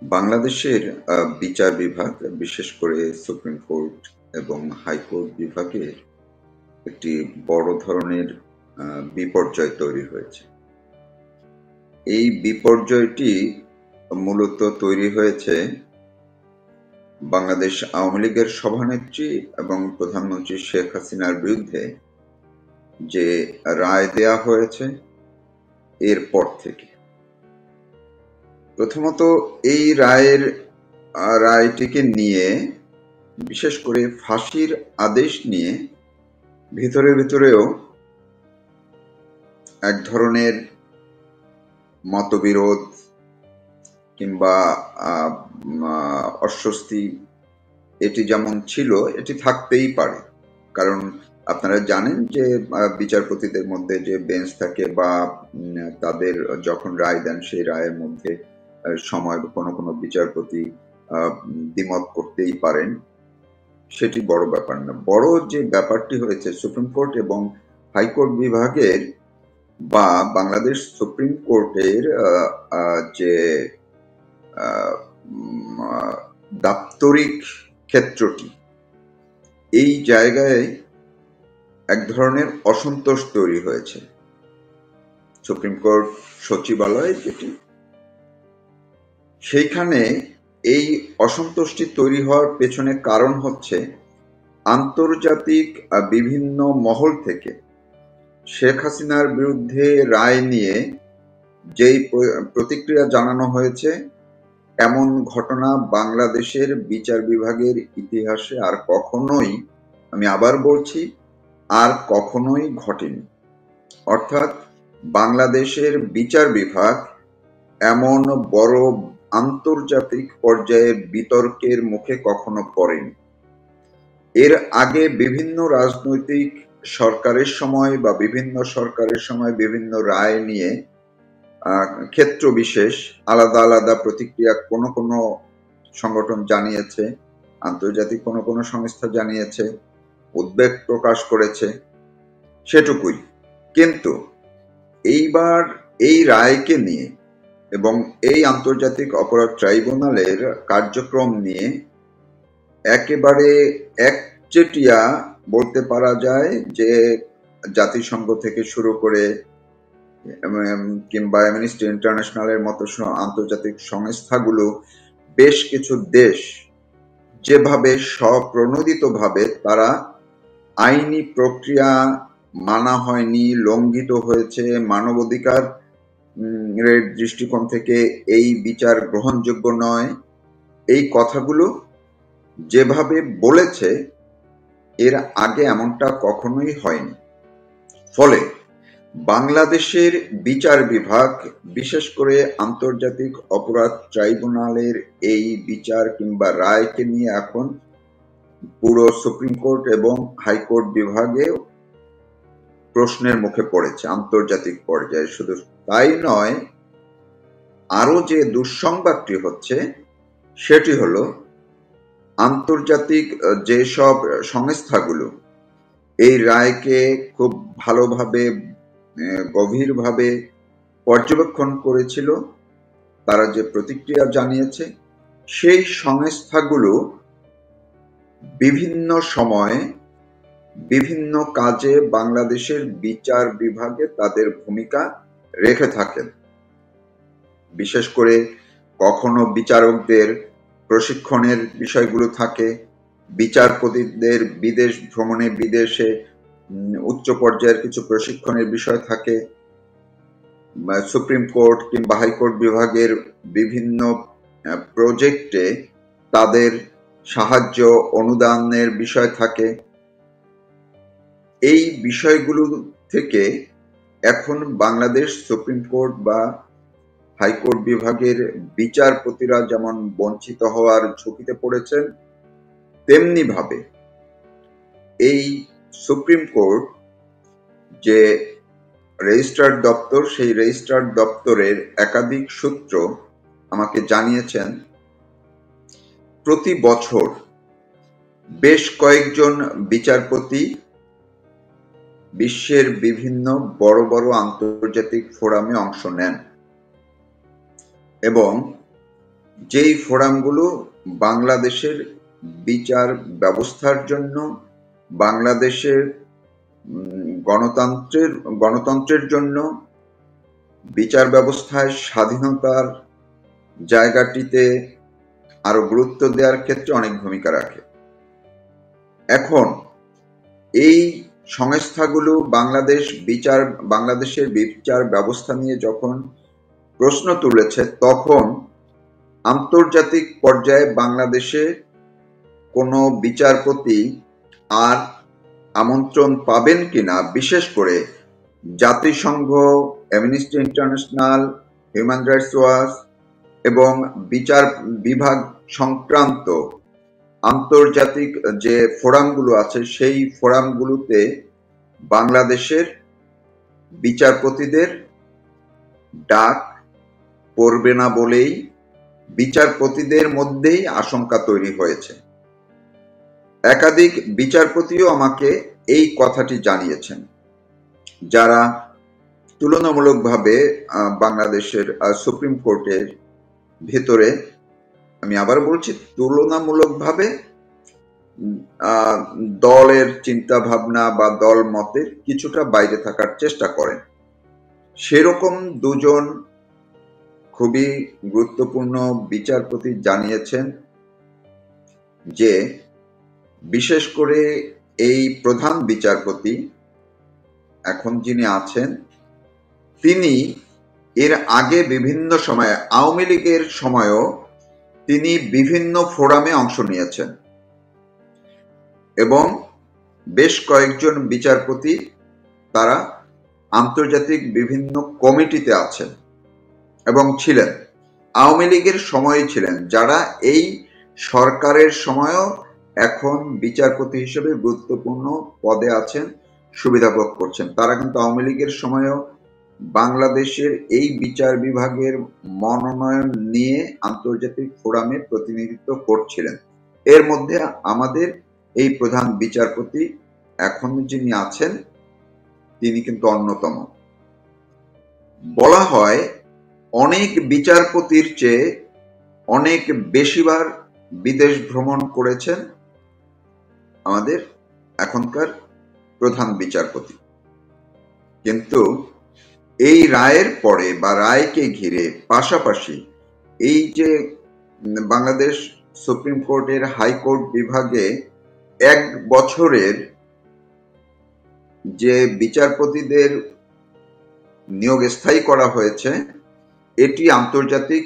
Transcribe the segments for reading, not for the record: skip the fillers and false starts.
বাংলাদেশের বিচার বিভাগ, বিশেষ করে সুপ্রিম কোর্ট এবং হাইকোর্ট বিভাগের একটি বড় ধরনের বিপর্যয় তৈরি হয়েছে। এই বিপর্যয়টি মূলত তৈরি হয়েছে বাংলাদেশ আওয়ামী লীগের সভানেত্রী এবং প্রধানমন্ত্রী শেখ হাসিনার বিরুদ্ধে যে রায় দেয়া হয়েছে এরপর থেকে। প্রথমত এই রায়টিকে নিয়ে, বিশেষ করে ফাঁসির আদেশ নিয়ে ভিতরেও এক ধরনের মতবিরোধ কিংবা অস্বস্তি এটি যেমন ছিল, এটি থাকতেই পারে। কারণ আপনারা জানেন যে বিচারপতিদের মধ্যে যে বেঞ্চ থাকে বা তাদের যখন রায় দেন সেই রায়ের মধ্যে সময় কোনো বিচারপতি দ্বিমত করতেই পারেন। সেটি বড় ব্যাপার না। বড় যে ব্যাপারটি হয়েছে সুপ্রিম কোর্ট এবং হাইকোর্ট বিভাগের বা বাংলাদেশ সুপ্রিম কোর্টের যে দাপ্তরিক ক্ষেত্রটি, এই জায়গায় এক ধরনের অসন্তোষ তৈরি হয়েছে। সুপ্রিম কোর্ট সচিবালয় যেটি, সেইখানে এই অসন্তোষটি তৈরি হওয়ার পেছনে কারণ হচ্ছে আন্তর্জাতিক বিভিন্ন মহল থেকে শেখ হাসিনার বিরুদ্ধে রায় নিয়ে যেই প্রতিক্রিয়া জানানো হয়েছে, এমন ঘটনা বাংলাদেশের বিচার বিভাগের ইতিহাসে আর কখনোই, আমি আবার বলছি, আর কখনোই ঘটেনি। অর্থাৎ বাংলাদেশের বিচার বিভাগ এমন বড় আন্তর্জাতিক পর্যায়ের বিতর্কের মুখে কখনো পড়েনি। এর আগে বিভিন্ন রাজনৈতিক সরকারের সময় বা বিভিন্ন সরকারের সময় বিভিন্ন রায় নিয়ে ক্ষেত্র বিশেষ আলাদা আলাদা প্রতিক্রিয়া কোনো সংগঠন জানিয়েছে, আন্তর্জাতিক কোনো সংস্থা জানিয়েছে, উদ্বেগ প্রকাশ করেছে, সেটুকুই। কিন্তু এইবার এই রায়কে নিয়ে এবং এই আন্তর্জাতিক অপরাধ ট্রাইব্যুনালের কার্যক্রম নিয়ে একেবারে একচেটিয়া বলতে পারা যায় যে জাতিসংঘ থেকে শুরু করে কিংবা অ্যামনেস্টি ইন্টারন্যাশনালের মতো আন্তর্জাতিক সংস্থাগুলো, বেশ কিছু দেশ যেভাবে স্বপ্রণোদিতভাবে তারা আইনি প্রক্রিয়া মানা হয়নি, লঙ্ঘিত হয়েছে, মানবাধিকার দৃষ্টিকোণ থেকে এই বিচার গ্রহণযোগ্য নয়, এই কথাগুলো যেভাবে বলেছে এর আগে এমনটা কখনোই হয়নি। ফলে বাংলাদেশের বিচার বিভাগ, বিশেষ করে আন্তর্জাতিক অপরাধ ট্রাইব্যুনালের এই বিচার কিংবা রায়কে নিয়ে এখন পুরো সুপ্রিম কোর্ট এবং হাইকোর্ট বিভাগে প্রশ্নের মুখে পড়েছে আন্তর্জাতিক পর্যায়ে। শুধু তাই নয়, আরো যে দুঃসংবাদটি হচ্ছে সেটি হলো আন্তর্জাতিক যেসব সংস্থাগুলো এই রায়কে খুব ভালোভাবে গভীরভাবে পর্যবেক্ষণ করেছিল, তারা যে প্রতিক্রিয়া জানিয়েছে, সেই সংস্থাগুলো বিভিন্ন সময়ে বিভিন্ন কাজে বাংলাদেশের বিচার বিভাগে তাদের ভূমিকা রেখে থাকেন। বিশেষ করে কখনো বিচারকদের প্রশিক্ষণের বিষয়গুলো থাকে, বিচারপতিদের বিদেশ ভ্রমণে, বিদেশে উচ্চ পর্যায়ের কিছু প্রশিক্ষণের বিষয় থাকে, সুপ্রিম কোর্ট কিংবা হাইকোর্ট বিভাগের বিভিন্ন প্রজেক্টে তাদের সাহায্য অনুদানের বিষয় থাকে। এই বিষয়গুলো থেকে এখন বাংলাদেশ সুপ্রিম কোর্ট বা হাইকোর্ট বিভাগের বিচারপতিরা যেমন বঞ্চিত হওয়ার ঝুঁকিতে পড়েছেন, তেমনি ভাবে এই সুপ্রিম কোর্ট যে রেজিস্ট্রার দপ্তর, সেই রেজিস্ট্রার দপ্তরের একাধিক সূত্র আমাকে জানিয়েছেন প্রতি বছর বেশ কয়েকজন বিচারপতি বিশ্বের বিভিন্ন বড় বড় আন্তর্জাতিক ফোরামে অংশ নেন এবং যেই ফোরামগুলো বাংলাদেশের বিচার ব্যবস্থার জন্য, বাংলাদেশের গণতন্ত্রের জন্য, বিচার ব্যবস্থায় স্বাধীনতার জায়গাটিতে আরো গুরুত্ব দেওয়ার ক্ষেত্রে অনেক ভূমিকা রাখে। এখন এই সংস্থাগুলো বাংলাদেশের বিচার ব্যবস্থা নিয়ে যখন প্রশ্ন তুলেছে, তখন আন্তর্জাতিক পর্যায়ে বাংলাদেশে কোনো বিচারপতি আর আমন্ত্রণ পাবেন কিনা, বিশেষ করে জাতিসংঘ, amnesty international, human rights watch এবং বিচার বিভাগ সংক্রান্ত আন্তর্জাতিক যে ফোরামগুলো আছে, সেই ফোরামগুলোতে বাংলাদেশের বিচারপতিদের ডাক পড়বে না বলেই বিচারপতিদের মধ্যেই আশঙ্কা তৈরি হয়েছে। একাধিক বিচারপতিও আমাকে এই কথাটি জানিয়েছেন, যারা তুলনামূলকভাবে বাংলাদেশের সুপ্রিম কোর্টের ভেতরে, আমি আবার বলছি, তুলনামূলকভাবে দলের চিন্তা ভাবনা বা দল মতের কিছুটা বাইরে থাকার চেষ্টা করেন। সেরকম দুজন খুবই গুরুত্বপূর্ণ বিচারপতি জানিয়েছেন যে বিশেষ করে এই প্রধান বিচারপতি এখন যিনি আছেন, তিনি এর আগে বিভিন্ন সময়ে, আওয়ামী লীগের সময়ও তিনি বিভিন্ন ফোরামে অংশ নিয়েছেন এবং বেশ কয়েকজন বিচারপতি তারা আন্তর্জাতিক বিভিন্ন কমিটিতে আছেন এবং ছিলেন, আওয়ামী লীগের সময়ে ছিলেন, যারা এই সরকারের সময়ও এখন বিচারপতি হিসেবে গুরুত্বপূর্ণ পদে আছেন, সুবিধা ভোগ করছেন। তারা কিন্তু আওয়ামী লীগের সময়ও বাংলাদেশের এই বিচার বিভাগের মনোনয়ন নিয়ে আন্তর্জাতিক ফোরামে প্রতিনিধিত্ব করছিলেন। এর মধ্যে আমাদের এই প্রধান বিচারপতি এখন যিনি আছেন, তিনি কিন্তু অন্যতম। বলা হয় অনেক বিচারপতির চেয়ে অনেক বেশিবার বিদেশ ভ্রমণ করেছেন আমাদের এখনকার প্রধান বিচারপতি। কিন্তু এই রায়ের পরে বা রায়কে ঘিরে পাশাপাশি এই যে বাংলাদেশ সুপ্রিম কোর্টের হাইকোর্ট বিভাগে 1 বছরের যে বিচারপতিদের নিয়োগ স্থায়ী করা হয়েছে, এটি আন্তর্জাতিক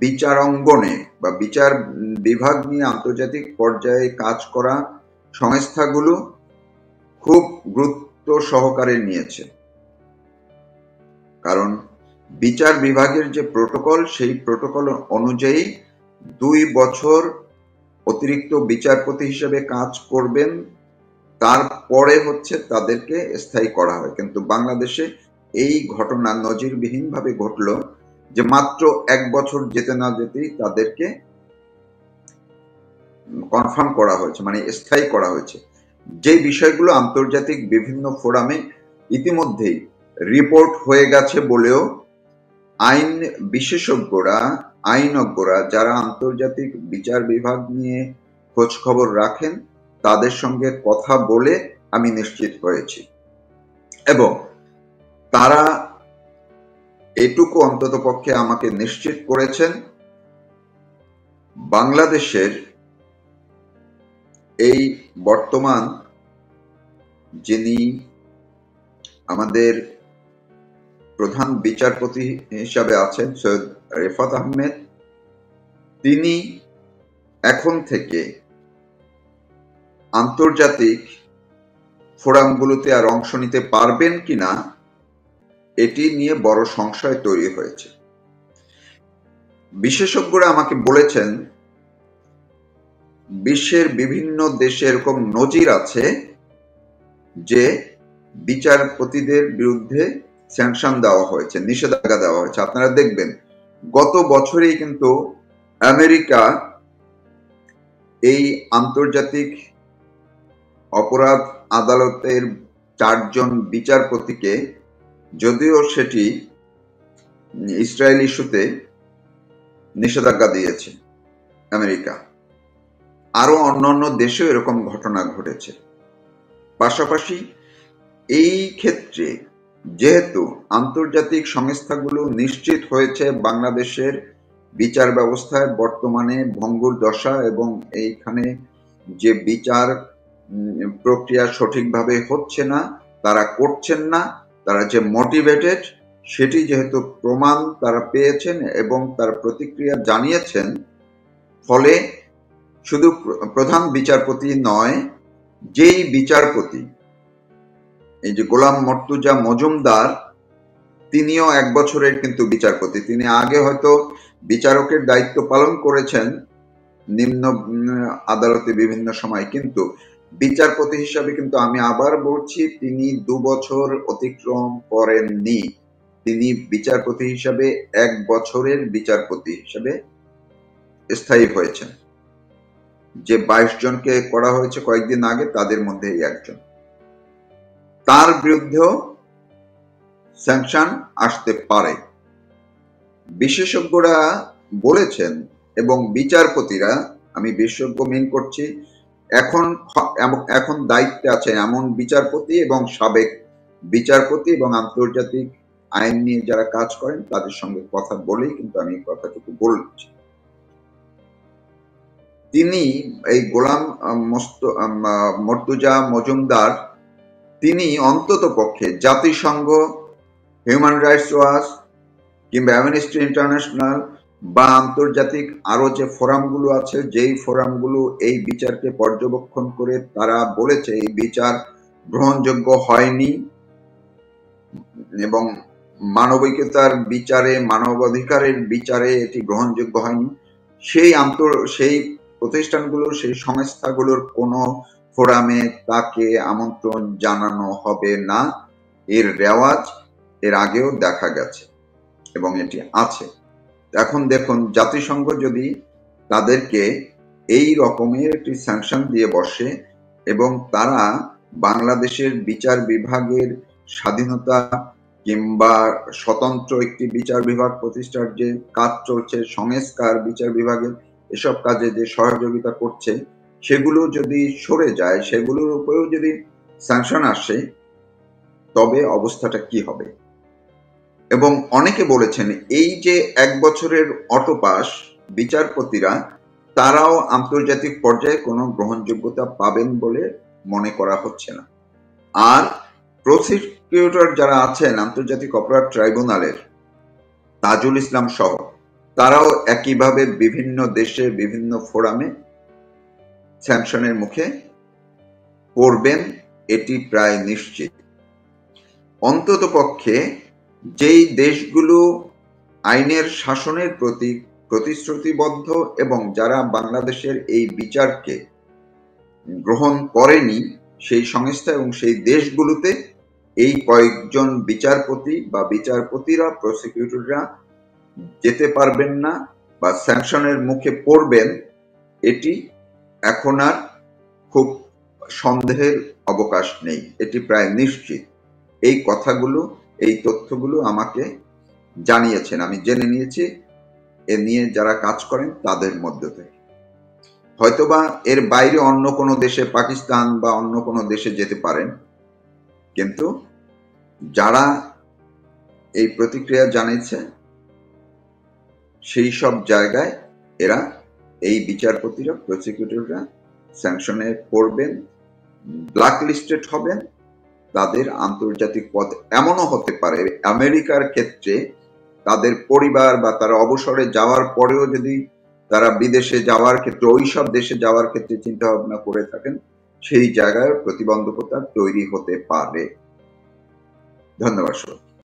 বিচার অঙ্গনে বা বিচার বিভাগ নিয়ে আন্তর্জাতিক পর্যায়ে কাজ করা সংস্থাগুলো খুব গুরুত্ব সহকারে নিয়েছে। কারণ বিচার বিভাগের যে প্রোটোকল, সেই প্রোটোকল অনুযায়ী 2 বছর অতিরিক্ত বিচারপতি হিসেবে কাজ করবেন, তারপরে তাদেরকে স্থায়ী করা হয়। কিন্তু বাংলাদেশে এই ঘটনা নজিরবিহীনভাবে ঘটল যে মাত্র 1 বছর যেতে না যেতেই তাদেরকে কনফার্ম করা হয়েছে, মানে স্থায়ী করা হয়েছে। যে বিষয়গুলো আন্তর্জাতিক বিভিন্ন ফোরামে ইতিমধ্যেই রিপোর্ট হয়ে গেছে বলেও আইন বিশেষজ্ঞরা, আইনজ্ঞরা যারা আন্তর্জাতিক বিচার বিভাগ নিয়ে খোঁজ খবর রাখেন, তাদের সঙ্গে কথা বলে আমি নিশ্চিত হয়েছি এবং তারা এটুকু অন্ততপক্ষে আমাকে নিশ্চিত করেছেন, বাংলাদেশের এই বর্তমান যিনি আমাদের প্রধান বিচারপতি হিসাবে আছেন, সৈয়দ রেফাত আহমেদ, তিনি এখন থেকে আন্তর্জাতিক ফোরামগুলোতে আর অংশ নিতে পারবেন কিনা, এটি নিয়ে বড় সংশয় তৈরি হয়েছে। বিশেষজ্ঞরা আমাকে বলেছেন বিশ্বের বিভিন্ন দেশে এরকম নজির আছে যে বিচারপতিদের বিরুদ্ধে স্যাংশন দেওয়া হয়েছে, নিষেধাজ্ঞা দেওয়া হয়েছে। আপনারা দেখবেন গত বছরেই কিন্তু আমেরিকা এই আন্তর্জাতিক অপরাধ আদালতের 4 জন বিচারপতিকে, যদিও সেটি ইসরায়েল ইস্যুতে, নিষেধাজ্ঞা দিয়েছে আমেরিকা। আরো অন্যান্য দেশেও এরকম ঘটনা ঘটেছে। পাশাপাশি এই ক্ষেত্রে যেহেতু আন্তর্জাতিক সংস্থাগুলো নিশ্চিত হয়েছে বাংলাদেশের বিচার ব্যবস্থায় বর্তমানে ভঙ্গুর দশা এবং এইখানে যে বিচার প্রক্রিয়া সঠিকভাবে হচ্ছে না, তারা করছেন না, তারা যে মোটিভেটেড সেটি যেহেতু প্রমাণ তারা পেয়েছেন এবং তার প্রতিক্রিয়া জানিয়েছেন, ফলে শুধু প্রধান বিচারপতি নয়, যেই বিচারপতি এই যে গোলাম মর্তুজা মজুমদার, তিনিও 1 বছরের কিন্তু বিচারপতি। তিনি আগে হয়তো বিচারকের দায়িত্ব পালন করেছেন নিম্ন আদালতে বিভিন্ন সময়, কিন্তু বিচারপতি হিসাবে কিন্তু আমি আবার বলছি তিনি 2 বছর অতিক্রম করেননি। তিনি বিচারপতি হিসাবে 1 বছরের বিচারপতি হিসাবে স্থায়ী হয়েছেন। যে 22 জনকে করা হয়েছে কয়েকদিন আগে, তাদের মধ্যে একজন। তার বিরুদ্ধেও স্যাংশন আসতে পারে। বিশেষজ্ঞরা বলেছেন এবং বিচারপতিরা, আমি বিশেষজ্ঞ মিন করছি, এখন দায়িত্বে আছে এমন বিচারপতি এবং সাবেক বিচারপতি এবং আন্তর্জাতিক আইন নিয়ে যারা কাজ করেন তাদের সঙ্গে কথা বলেই কিন্তু আমি কথাটুকু বলছি। তিনি এই গোলাম মর্তুজা মজুমদার, তিনি অন্তত পক্ষে জাতিসংঘ, হিউম্যান রাইটস ওয়াচ কিংবা অ্যামনেস্টি ইন্টারন্যাশনাল বা আন্তর্জাতিক আরো যে ফোরামগুলো আছে, যেই ফোরামগুলো এই বিচারকে পর্যবেক্ষণ করে তারা বলেছে এই বিচার গ্রহণযোগ্য হয়নি এবং মানবিকতার বিচারে, মানবাধিকারের বিচারে এটি গ্রহণযোগ্য হয়নি, সেই প্রতিষ্ঠানগুলোর, সেই সংস্থাগুলোর কোনো ফোরামে তাকে আমন্ত্রণ জানানো হবে না। এর রেওয়াজ এর আগেও দেখা গেছে এবং এটি আছে। এখন দেখুন, জাতিসংঘ যদি তাদেরকে এই রকমের একটি স্যাংশন দিয়ে বসে এবং তারা বাংলাদেশের বিচার বিভাগের স্বাধীনতা কিংবা স্বতন্ত্র একটি বিচার বিভাগ প্রতিষ্ঠার যে কাজ চলছে, সংস্কার বিচার বিভাগের এসব কাজে যে সহযোগিতা করছে, সেগুলো যদি সরে যায়, সেগুলোর উপরেও যদি স্যাংশন আসে, তবে অবস্থাটা কি হবে? এবং অনেকে বলেছেন এই যে 1 বছরের অটোপাস বিচারপতিরা, তারাও আন্তর্জাতিক পর্যায়ে কোনো গ্রহণযোগ্যতা পাবেন বলে মনে করা হচ্ছে না। আর প্রসিকিউটর যারা আছেন আন্তর্জাতিক অপরাধ ট্রাইব্যুনালের, তাজুল ইসলাম সহ, তারাও একইভাবে বিভিন্ন দেশে বিভিন্ন ফোরামে স্যাংশনের মুখে পড়বেন, এটি প্রায় নিশ্চিত। অন্তত পক্ষে যেই দেশগুলো আইনের শাসনের প্রতি প্রতিশ্রুতিবদ্ধ এবং যারা বাংলাদেশের এই বিচারকে গ্রহণ করেনি, সেই সংস্থা এবং সেই দেশগুলোতে এই কয়েকজন বিচারপতি বা বিচারপতিরা, প্রসিকিউটররা যেতে পারবেন না বা স্যাংশনের মুখে পড়বেন, এটি এখন আর খুব সন্দেহের অবকাশ নেই, এটি প্রায় নিশ্চিত। এই কথাগুলো, এই তথ্যগুলো আমাকে জানিয়েছেন, আমি জেনে নিয়েছি এ নিয়ে যারা কাজ করেন তাদের মধ্যে থেকে। হয়তোবা এর বাইরে অন্য কোনো দেশে, পাকিস্তান বা অন্য কোনো দেশে যেতে পারেন, কিন্তু যারা এই প্রতিক্রিয়া জানিয়েছে সেই সব জায়গায় এরা, এই বিচারপতিরা, প্রসিকিউটররা স্যাংশনে পড়বেন, ব্ল্যাক লিস্টেড হবেন, তাদের আন্তর্জাতিক পদ এমনও হতে পারে আমেরিকার ক্ষেত্রে তাদের পরিবার বা তারা অবসরে যাওয়ার পরেও যদি তারা বিদেশে যাওয়ার ক্ষেত্রে, ওই সব দেশে যাওয়ার ক্ষেত্রে চিন্তা ভাবনা করে থাকেন, সেই জায়গায় প্রতিবন্ধকতা তৈরি হতে পারে। ধন্যবাদ।